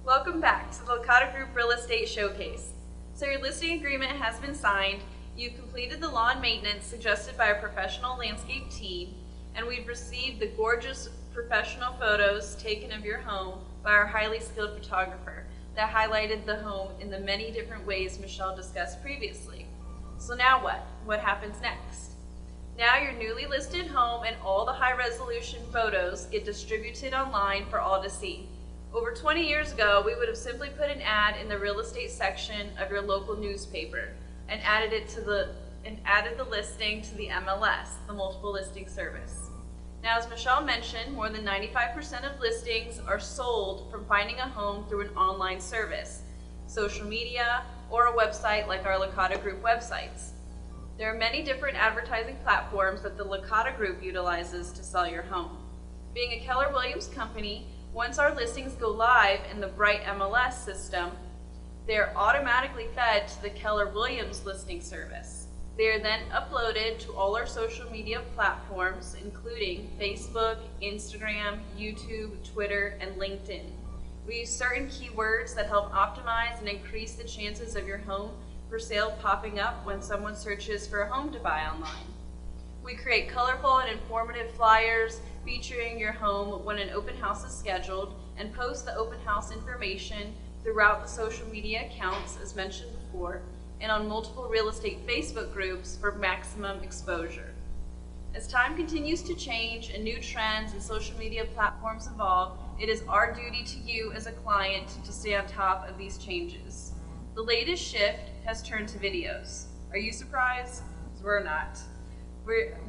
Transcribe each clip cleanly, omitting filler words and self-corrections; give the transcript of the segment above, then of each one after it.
Welcome back to the Licata Group Real Estate Showcase. So your listing agreement has been signed, you've completed the lawn maintenance suggested by a professional landscape team, and we've received the gorgeous professional photos taken of your home by our highly skilled photographer that highlighted the home in the many different ways Michelle discussed previously. So now what? What happens next? Now your newly listed home and all the high resolution photos get distributed online for all to see. Over 20 years ago, we would have simply put an ad in the real estate section of your local newspaper and added the listing to the MLS, the multiple listing service. Now, as Michelle mentioned, more than 95% of listings are sold from finding a home through an online service, social media, or a website like our Licata Group websites. There are many different advertising platforms that the Licata Group utilizes to sell your home. Being a Keller Williams company, once our listings go live in the Bright MLS system, they are automatically fed to the Keller Williams listing service. They are then uploaded to all our social media platforms, including Facebook, Instagram, YouTube, Twitter, and LinkedIn. We use certain keywords that help optimize and increase the chances of your home for sale popping up when someone searches for a home to buy online. We create colorful and informative flyers featuring your home when an open house is scheduled and post the open house information throughout the social media accounts as mentioned before and on multiple real estate Facebook groups for maximum exposure. As time continues to change and new trends and social media platforms evolve, it is our duty to you as a client to stay on top of these changes. The latest shift has turned to videos. Are you surprised? 'Cause we're not.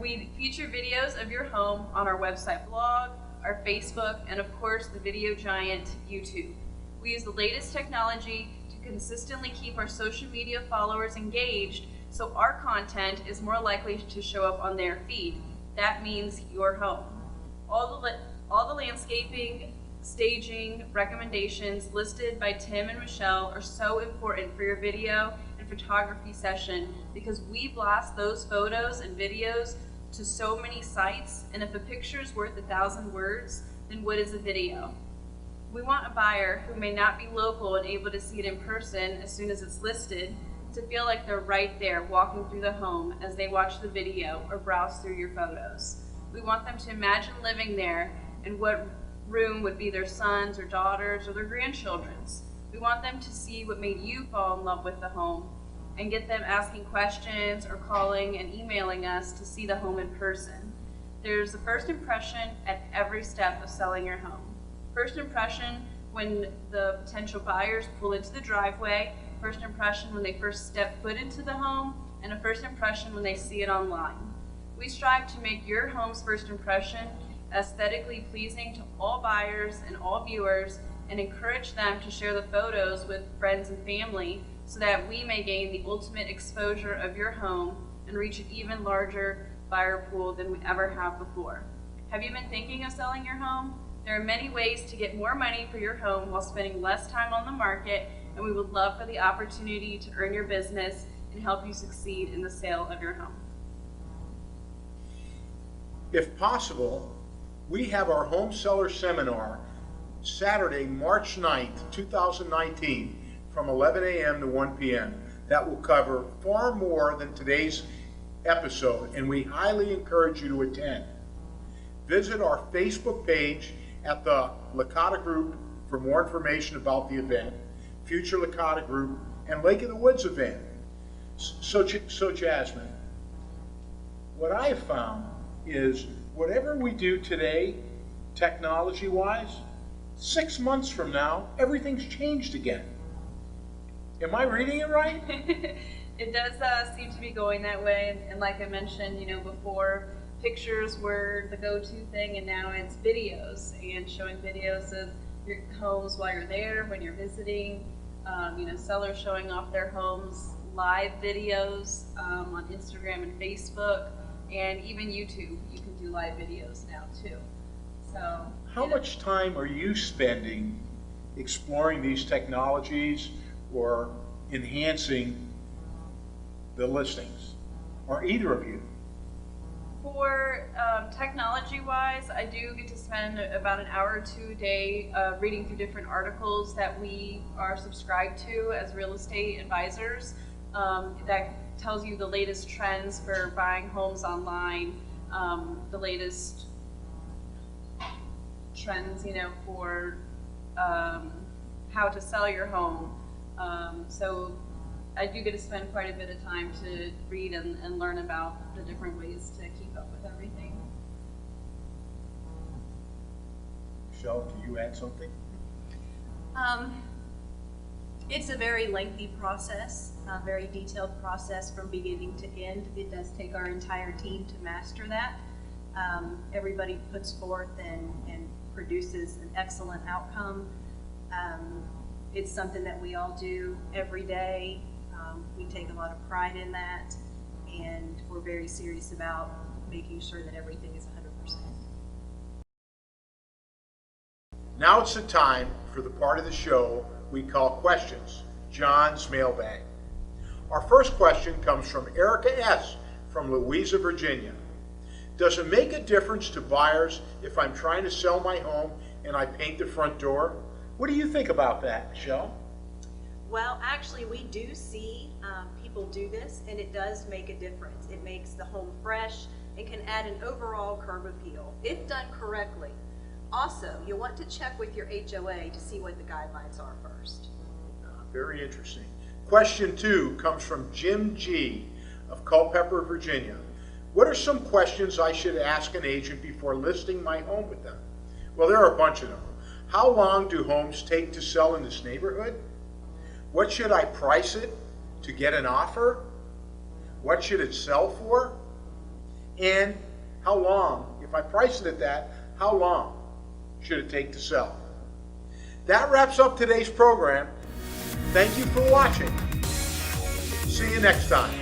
We feature videos of your home on our website blog, our Facebook, and of course the video giant YouTube. We use the latest technology to consistently keep our social media followers engaged so our content is more likely to show up on their feed. That means your home. All the landscaping, staging recommendations listed by Tim and Michelle are so important for your video and photography session because we blast those photos and videos to so many sites, and if a picture is worth 1,000 words, then what is a video? We want a buyer who may not be local and able to see it in person as soon as it's listed to feel like they're right there walking through the home as they watch the video or browse through your photos. We want them to imagine living there and what room would be their sons or daughters or their grandchildren's. We want them to see what made you fall in love with the home and get them asking questions or calling and emailing us to see the home in person. There's a first impression at every step of selling your home. First impression when the potential buyers pull into the driveway, first impression when they first step foot into the home, and a first impression when they see it online. We strive to make your home's first impression aesthetically pleasing to all buyers and all viewers and encourage them to share the photos with friends and family so that we may gain the ultimate exposure of your home and reach an even larger buyer pool than we ever have before. Have you been thinking of selling your home? There are many ways to get more money for your home while spending less time on the market, and we would love for the opportunity to earn your business and help you succeed in the sale of your home. If possible, we have our home seller seminar Saturday, March 9th, 2019 from 11 a.m. to 1 p.m. That will cover far more than today's episode, and we highly encourage you to attend. Visit our Facebook page at the Licata Group for more information about the event, future Licata Group, and Lake of the Woods event. So Jasmine, what I have found is whatever we do today, technology-wise, 6 months from now, everything's changed again. Am I reading it right? It does seem to be going that way, and like I mentioned, before, pictures were the go-to thing, and now it's videos, and showing videos of your homes while you're there, when you're visiting, sellers showing off their homes, live videos on Instagram and Facebook, and even YouTube. You can do live videos now too. So, how much time are you spending exploring these technologies or enhancing the listings, or either of you? For technology-wise, I do get to spend about an hour or two a day reading through different articles that we are subscribed to as real estate advisors. That tells you the latest trends for buying homes online, the latest trends, for how to sell your home. So I do get to spend quite a bit of time to read and learn about the different ways to keep up with everything. Michelle, do you add something? It's a very lengthy process, a very detailed process from beginning to end. It does take our entire team to master that. Everybody puts forth and produces an excellent outcome. It's something that we all do every day. We take a lot of pride in that, and we're very serious about making sure that everything is 100%. Now it's the time for the part of the show we call Questions, John's Mailbag. Our first question comes from Erica S. from Louisa, Virginia. Does it make a difference to buyers if I'm trying to sell my home and I paint the front door? What do you think about that, Michelle? Well, actually, we do see people do this, and it does make a difference. It makes the home fresh and can add an overall curb appeal, if done correctly. Also, you'll want to check with your HOA to see what the guidelines are first. Very interesting. Question 2 comes from Jim G. of Culpeper, Virginia. What are some questions I should ask an agent before listing my home with them? Well, there are a bunch of them. How long do homes take to sell in this neighborhood? What should I price it to get an offer? What should it sell for? And how long, if I price it at that, how long should it take to sell? That wraps up today's program. Thank you for watching. See you next time.